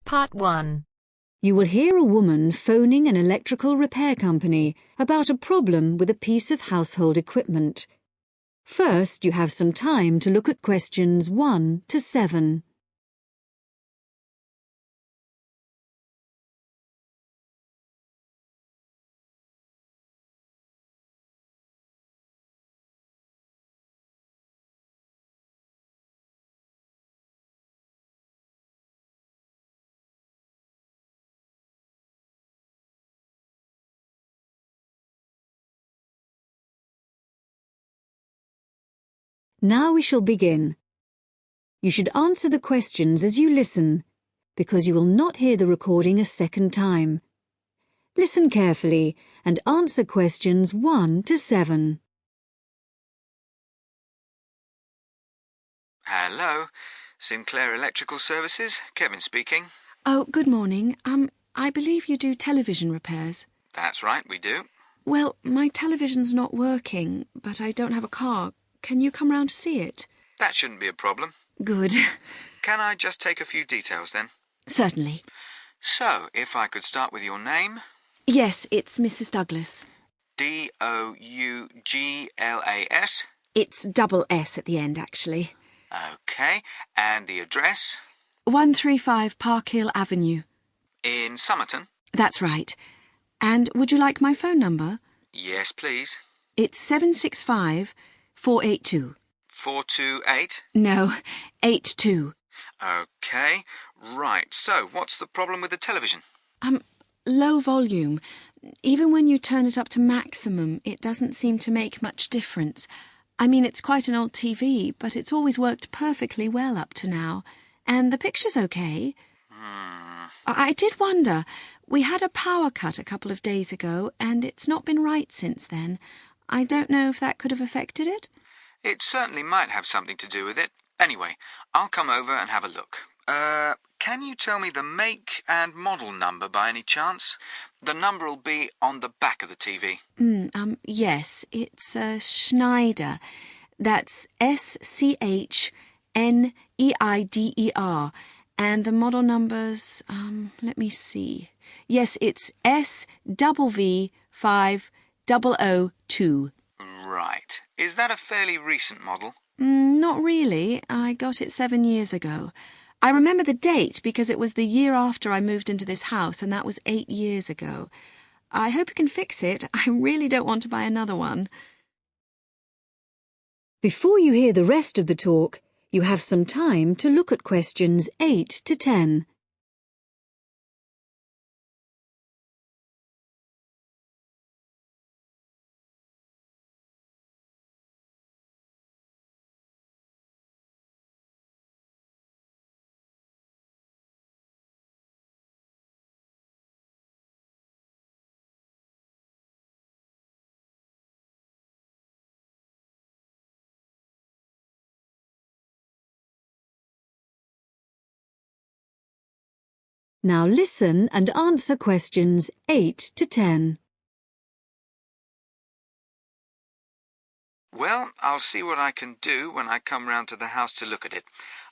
Part 1. You will hear a woman phoning an electrical repair company about a problem with a piece of household equipment. First, you have some time to look at questions 1 to 7. Now we shall begin. You should answer the questions as you listen, because you will not hear the recording a second time. Listen carefully and answer questions 1 to 7. Hello, Sinclair Electrical Services, Kevin speaking. Oh, good morning. I believe you do television repairs. That's right, we do. Well, my television's not working, but I don't have a car. Can you come round to see it? That shouldn't be a problem. Good. Can I just take a few details then? Certainly. So, if I could start with your name? Yes, it's Mrs. Douglas. Douglas? It's double S at the end, actually. OK, and the address? 135 Park Hill Avenue. In Somerton? That's right. And would you like my phone number? Yes, please. It's 765-482. 428? No, 82. OK, right. So, what's the problem with the television? Low volume. Even when you turn it up to maximum, it doesn't seem to make much difference. I mean, it's quite an old TV, but it's always worked perfectly well up to now. And the picture's okay. I did wonder. We had a power cut a couple of days ago, and it's not been right since then. I don't know if that could have affected it. It certainly might have something to do with it. Anyway, I'll come over and have a look. Can you tell me the make and model number by any chance? The number will be on the back of the TV. Yes, it's Schneider. That's SCHNEIDER. And the model number's, let me see. Yes, it's SVV5002. Right. Is that a fairly recent model? Not really. I got it 7 years ago. I remember the date because it was the year after I moved into this house, and that was 8 years ago. I hope you can fix it. I really don't want to buy another one. Before you hear the rest of the talk, you have some time to look at questions 8 to 10. Now listen and answer questions 8 to 10. Well, I'll see what I can do when I come round to the house to look at it.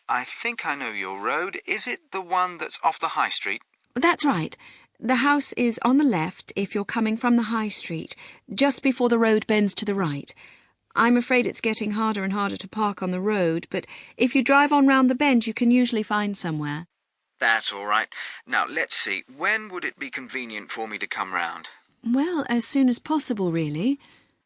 I think I know your road. Is it the one that's off the high street? That's right. The house is on the left if you're coming from the high street, just before the road bends to the right. I'm afraid it's getting harder and harder to park on the road, but if you drive on round the bend, you can usually find somewhere. That's all right. Now, let's see. When would it be convenient for me to come round? Well, as soon as possible, really.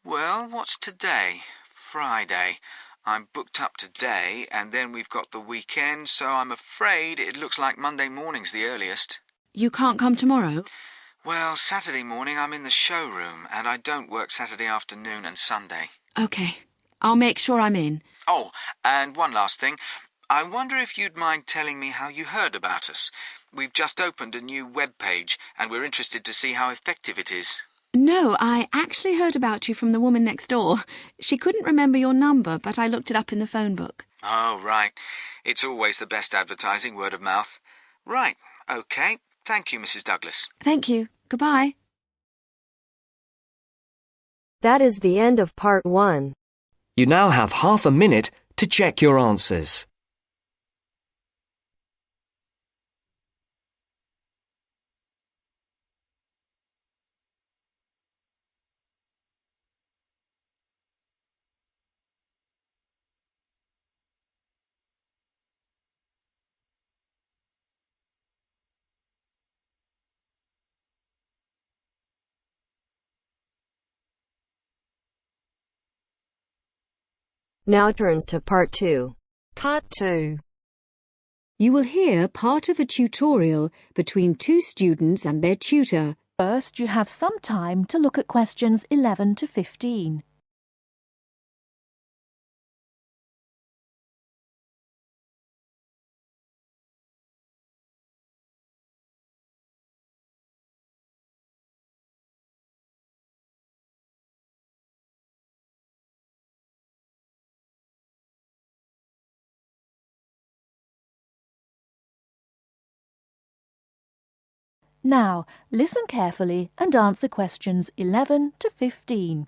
Well, what's today? Friday. I'm booked up today, and then we've got the weekend, so I'm afraid it looks like Monday morning's the earliest. You can't come tomorrow? Well, Saturday morning I'm in the showroom, and I don't work Saturday afternoon and Sunday. OK. I'll make sure I'm in. Oh, and one last thing. I wonder if you'd mind telling me how you heard about us. We've just opened a new web page, and we're interested to see how effective it is. No, I actually heard about you from the woman next door. She couldn't remember your number, but I looked it up in the phone book. Oh, right. It's always the best advertising, word of mouth. Right. OK, thank you, Mrs. Douglas. Thank you. Goodbye. That is the end of part 1. You now have half a minute to check your answers. Now turns to part 2. Part 2. You will hear part of a tutorial between two students and their tutor. First, you have some time to look at questions 11 to 15. Now, listen carefully and answer questions 11 to 15.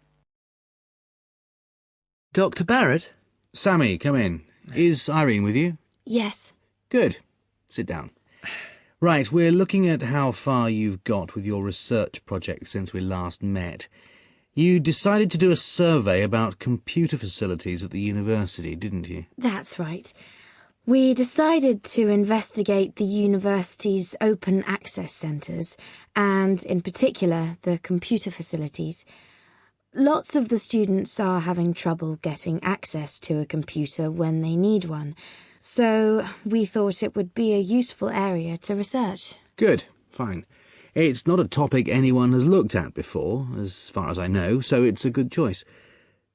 Dr. Barrett? Sammy, come in. Is Irene with you? Yes. Good. Sit down. Right, we're looking at how far you've got with your research project since we last met. You decided to do a survey about computer facilities at the university, didn't you? That's right. We decided to investigate the university's open access centres and, in particular, the computer facilities. Lots of the students are having trouble getting access to a computer when they need one, so we thought it would be a useful area to research. Good. Fine. It's not a topic anyone has looked at before, as far as I know, so it's a good choice.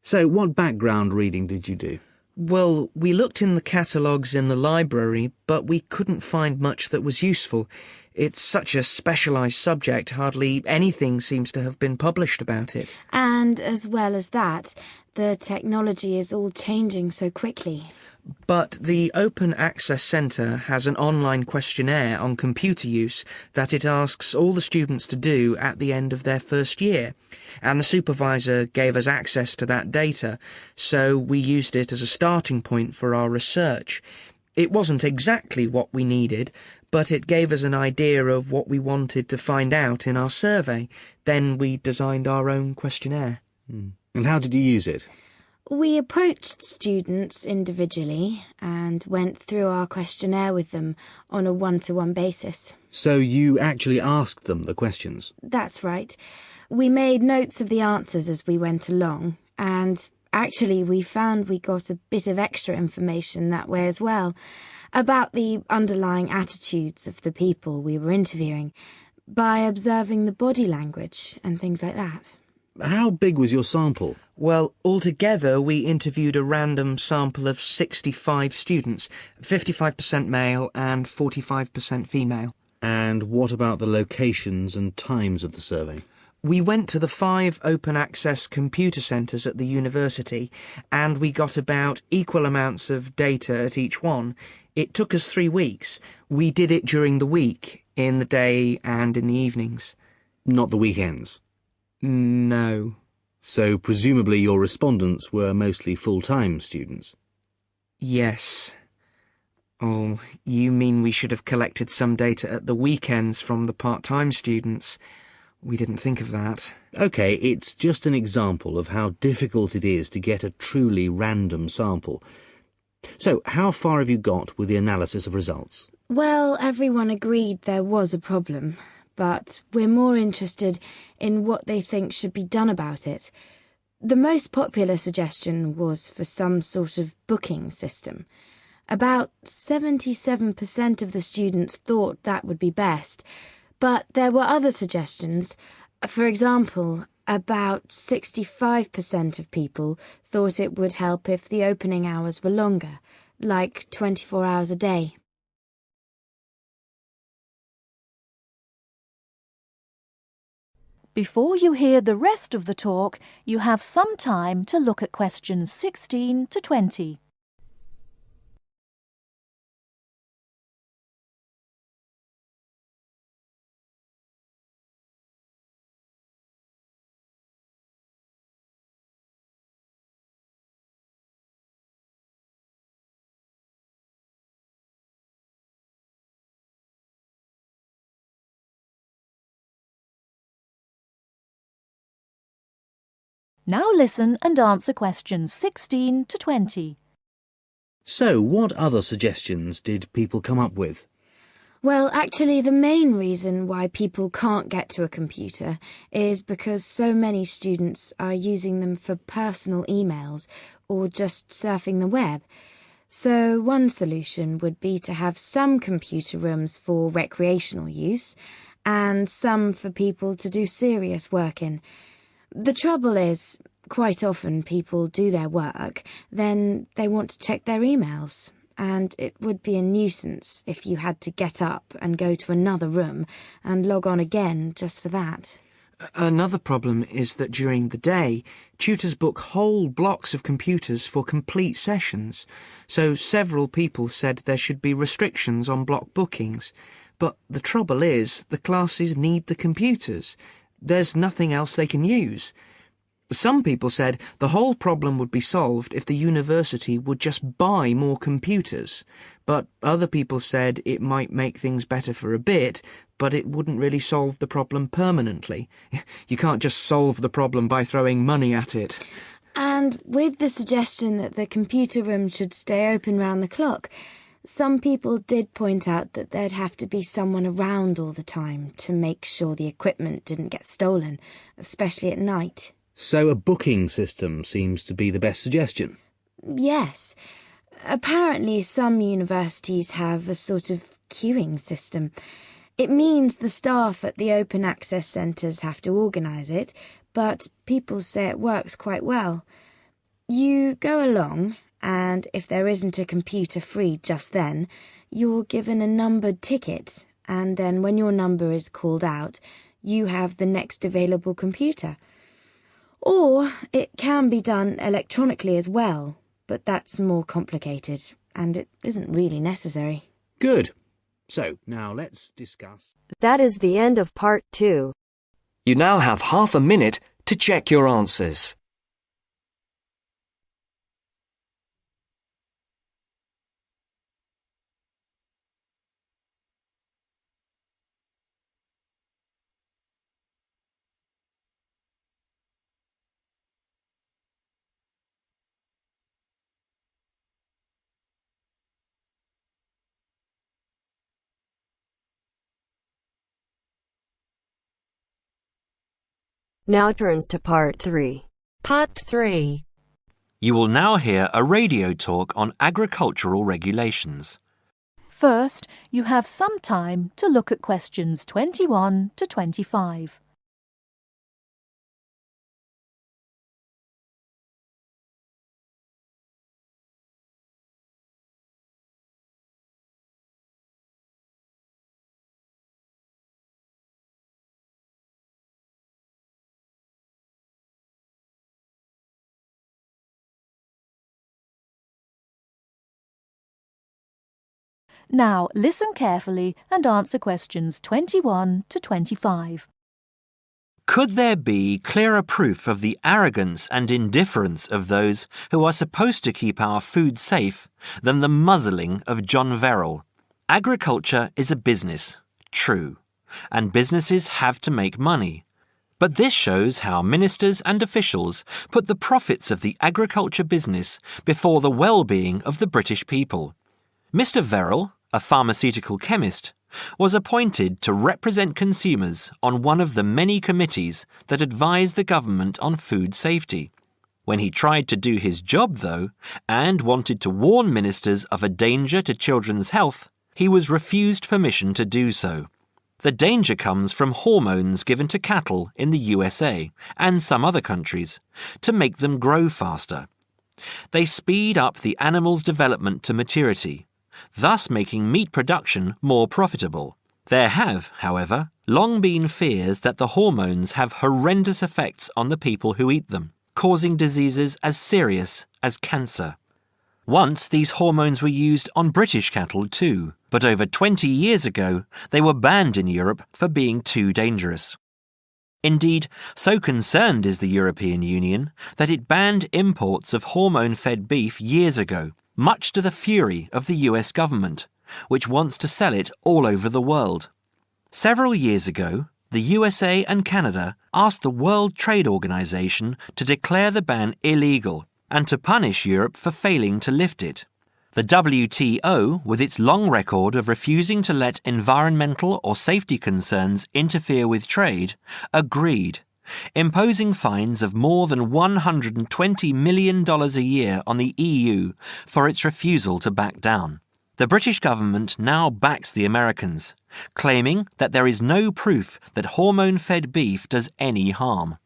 So, what background reading did you do? Well, we looked in the catalogues in the library, but we couldn't find much that was useful. It's such a specialised subject, hardly anything seems to have been published about it. And as well as that, the technology is all changing so quickly. But the Open Access Centre has an online questionnaire on computer use that it asks all the students to do at the end of their first year, and the supervisor gave us access to that data, so we used it as a starting point for our research. It wasn't exactly what we needed, but it gave us an idea of what we wanted to find out in our survey. Then we designed our own questionnaire. And how did you use it? We approached students individually and went through our questionnaire with them on a one-to-one basis. So you actually asked them the questions? That's right. We made notes of the answers as we went along, and actually we found we got a bit of extra information that way as well, about the underlying attitudes of the people we were interviewing, by observing the body language and things like that. How big was your sample? Well, altogether we interviewed a random sample of 65 students, 55% male and 45% female. And what about the locations and times of the survey? We went to the 5 open access computer centres at the university, and we got about equal amounts of data at each one. It took us 3 weeks. We did it during the week, in the day and in the evenings. Not the weekends? No. So presumably your respondents were mostly full-time students? Yes. Oh, you mean we should have collected some data at the weekends from the part-time students? We didn't think of that. OK, it's just an example of how difficult it is to get a truly random sample. So, how far have you got with the analysis of results? Well, everyone agreed there was a problem, but we're more interested in what they think should be done about it. The most popular suggestion was for some sort of booking system. About 77% of the students thought that would be best, but there were other suggestions. For example, about 65% of people thought it would help if the opening hours were longer, like 24 hours a day. Before you hear the rest of the talk, you have some time to look at questions 16 to 20. Now listen and answer questions 16 to 20. So, what other suggestions did people come up with? Well, actually, the main reason why people can't get to a computer is because so many students are using them for personal emails or just surfing the web. So one solution would be to have some computer rooms for recreational use and some for people to do serious work in. The trouble is, quite often people do their work, then they want to check their emails. And it would be a nuisance if you had to get up and go to another room and log on again just for that. Another problem is that during the day, tutors book whole blocks of computers for complete sessions, so several people said there should be restrictions on block bookings. But the trouble is, the classes need the computers. There's nothing else they can use. Some people said the whole problem would be solved if the university would just buy more computers, but other people said it might make things better for a bit, but it wouldn't really solve the problem permanently. You can't just solve the problem by throwing money at it. And with the suggestion that the computer room should stay open round the clock, some people did point out that there'd have to be someone around all the time to make sure the equipment didn't get stolen, especially at night. So a booking system seems to be the best suggestion. Yes. Apparently some universities have a sort of queuing system. It means the staff at the open access centres have to organise it, but people say it works quite well. You go along, and if there isn't a computer free just then, you're given a numbered ticket, and then when your number is called out, you have the next available computer. Or it can be done electronically as well, but that's more complicated, and it isn't really necessary. Good. So, now let's discuss. That is the end of part 2. You now have half a minute to check your answers. Now turns to part 3. Part 3. You will now hear a radio talk on agricultural regulations. First, you have some time to look at questions 21 to 25. Now listen carefully and answer questions 21 to 25. Could there be clearer proof of the arrogance and indifference of those who are supposed to keep our food safe than the muzzling of John Verrill? Agriculture is a business, true, and businesses have to make money. But this shows how ministers and officials put the profits of the agriculture business before the well-being of the British people. Mr. Verrill, a pharmaceutical chemist, was appointed to represent consumers on one of the many committees that advise the government on food safety. When he tried to do his job, though, and wanted to warn ministers of a danger to children's health, he was refused permission to do so. The danger comes from hormones given to cattle in the USA and some other countries to make them grow faster. They speed up the animal's development to maturity, thus making meat production more profitable. There have, however, long been fears that the hormones have horrendous effects on the people who eat them, causing diseases as serious as cancer. Once these hormones were used on British cattle too, but over 20 years ago they were banned in Europe for being too dangerous. Indeed, so concerned is the European Union that it banned imports of hormone-fed beef years ago, much to the fury of the US government, which wants to sell it all over the world. Several years ago, the USA and Canada asked the World Trade Organization to declare the ban illegal and to punish Europe for failing to lift it. The WTO, with its long record of refusing to let environmental or safety concerns interfere with trade, agreed, imposing fines of more than $120 million a year on the EU for its refusal to back down. The British government now backs the Americans, claiming that there is no proof that hormone-fed beef does any harm.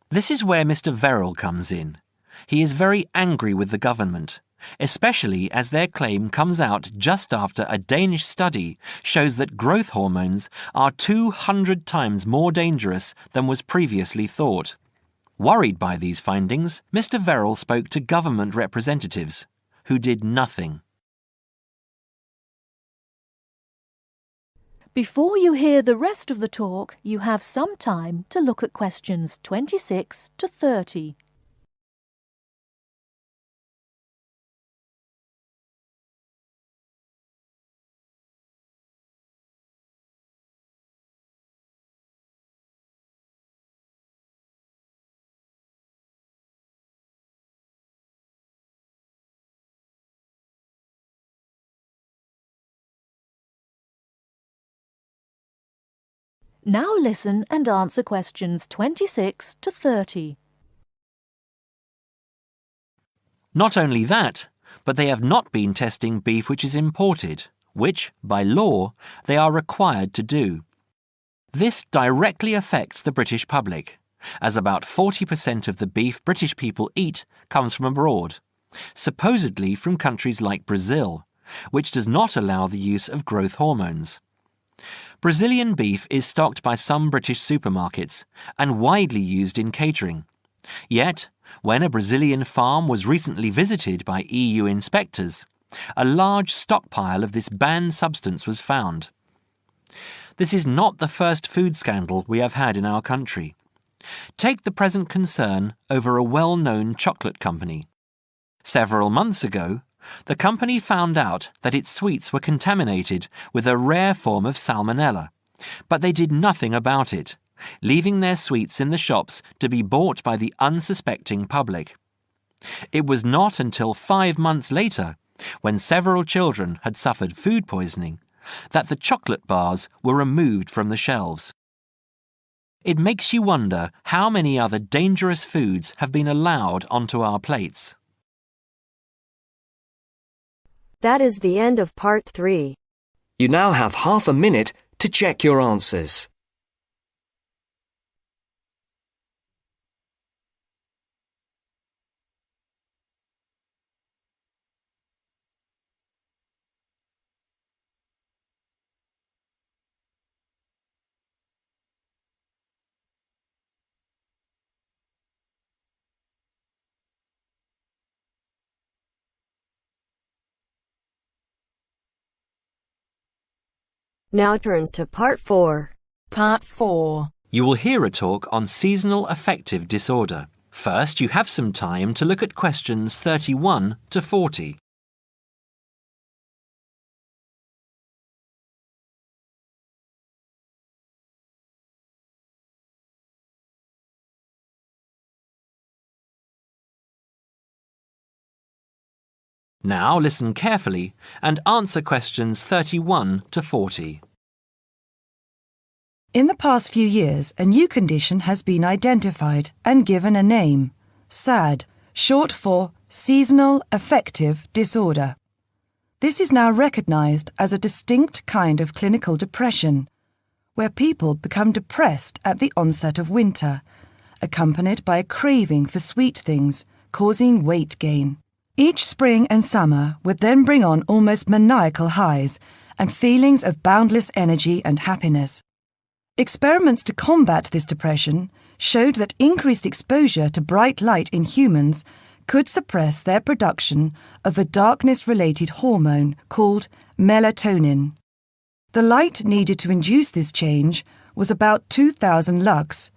This is where Mr. Verrill comes in. He is very angry with the government, especially as their claim comes out just after a Danish study shows that growth hormones are 200 times more dangerous than was previously thought. Worried by these findings, Mr. Verrill spoke to government representatives, who did nothing. Before you hear the rest of the talk, you have some time to look at questions 26 to 30. Now listen and answer questions 26 to 30. Not only that, but they have not been testing beef which is imported, which, by law, they are required to do. This directly affects the British public, as about 40% of the beef British people eat comes from abroad, supposedly from countries like Brazil, which does not allow the use of growth hormones. Brazilian beef is stocked by some British supermarkets and widely used in catering. Yet, when a Brazilian farm was recently visited by EU inspectors, a large stockpile of this banned substance was found. This is not the first food scandal we have had in our country. Take the present concern over a well-known chocolate company. Several months ago, the company found out that its sweets were contaminated with a rare form of salmonella, but they did nothing about it, leaving their sweets in the shops to be bought by the unsuspecting public. It was not until 5 months later, when several children had suffered food poisoning, that the chocolate bars were removed from the shelves. It makes you wonder how many other dangerous foods have been allowed onto our plates. That is the end of part 3. You now have half a minute to check your answers. Now turns to part 4. Part 4. You will hear a talk on seasonal affective disorder. First, you have some time to look at questions 31 to 40. Now listen carefully and answer questions 31 to 40. In the past few years, a new condition has been identified and given a name, SAD, short for Seasonal Affective Disorder. This is now recognized as a distinct kind of clinical depression, where people become depressed at the onset of winter, accompanied by a craving for sweet things, causing weight gain. Each spring and summer would then bring on almost maniacal highs and feelings of boundless energy and happiness. Experiments to combat this depression showed that increased exposure to bright light in humans could suppress their production of a darkness-related hormone called melatonin. The light needed to induce this change was about 2,000 lux,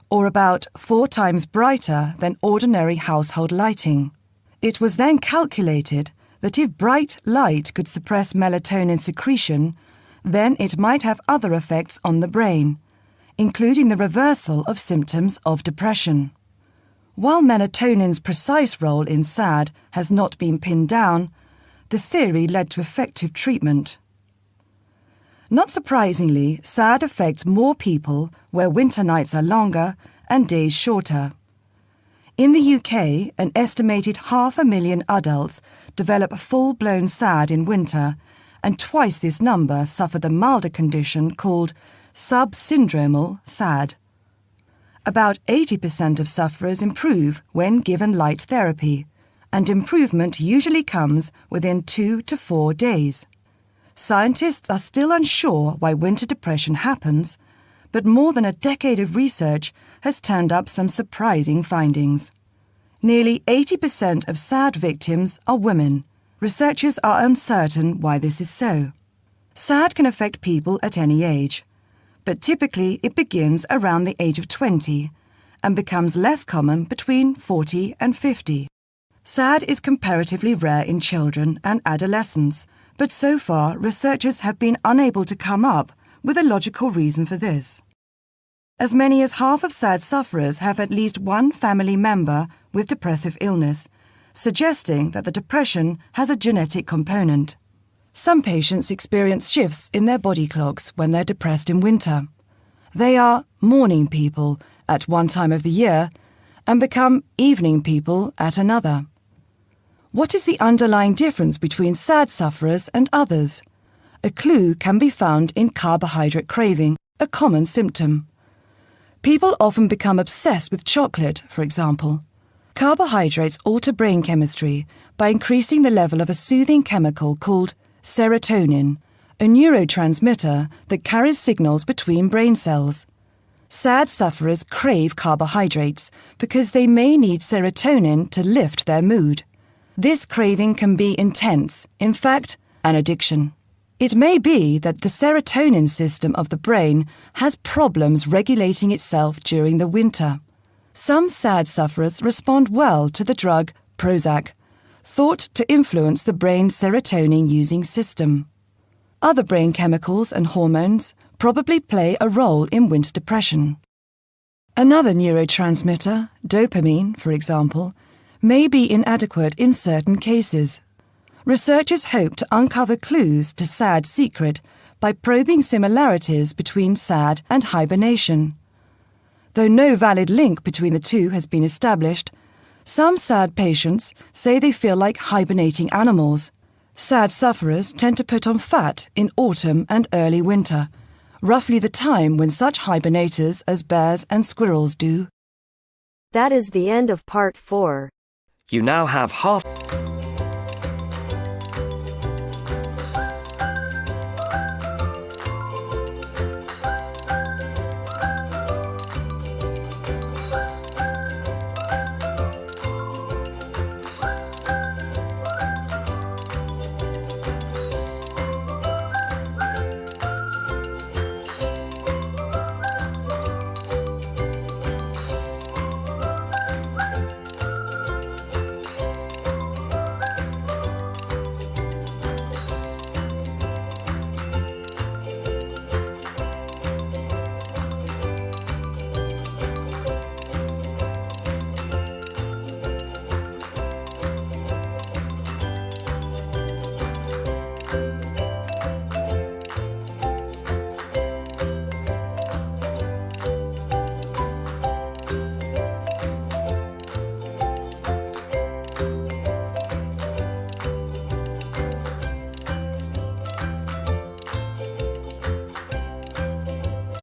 or about 4 times brighter than ordinary household lighting. It was then calculated that if bright light could suppress melatonin secretion, then it might have other effects on the brain, including the reversal of symptoms of depression. While melatonin's precise role in SAD has not been pinned down, the theory led to effective treatment. Not surprisingly, SAD affects more people where winter nights are longer and days shorter. In the UK, an estimated 500,000 adults develop full-blown SAD in winter, and twice this number suffer the milder condition called subsyndromal SAD. About 80% of sufferers improve when given light therapy, and improvement usually comes within 2 to 4 days. Scientists are still unsure why winter depression happens, but more than a decade of research has turned up some surprising findings. Nearly 80% of SAD victims are women. Researchers are uncertain why this is so. SAD can affect people at any age, but typically it begins around the age of 20 and becomes less common between 40 and 50. SAD is comparatively rare in children and adolescents, but so far researchers have been unable to come up with a logical reason for this. As many as half of SAD sufferers have at least one family member with depressive illness, suggesting that the depression has a genetic component. Some patients experience shifts in their body clocks when they're depressed in winter. They are morning people at one time of the year and become evening people at another. What is the underlying difference between SAD sufferers and others? A clue can be found in carbohydrate craving, a common symptom. People often become obsessed with chocolate, for example. Carbohydrates alter brain chemistry by increasing the level of a soothing chemical called serotonin, a neurotransmitter that carries signals between brain cells. SAD sufferers crave carbohydrates because they may need serotonin to lift their mood. This craving can be intense, in fact, an addiction. It may be that the serotonin system of the brain has problems regulating itself during the winter. Some SAD sufferers respond well to the drug Prozac, thought to influence the brain's serotonin-using system. Other brain chemicals and hormones probably play a role in winter depression. Another neurotransmitter, dopamine, for example, may be inadequate in certain cases. Researchers hope to uncover clues to SAD's secret by probing similarities between SAD and hibernation. Though no valid link between the two has been established, some SAD patients say they feel like hibernating animals. SAD sufferers tend to put on fat in autumn and early winter, roughly the time when such hibernators as bears and squirrels do. That is the end of part 4. You now have half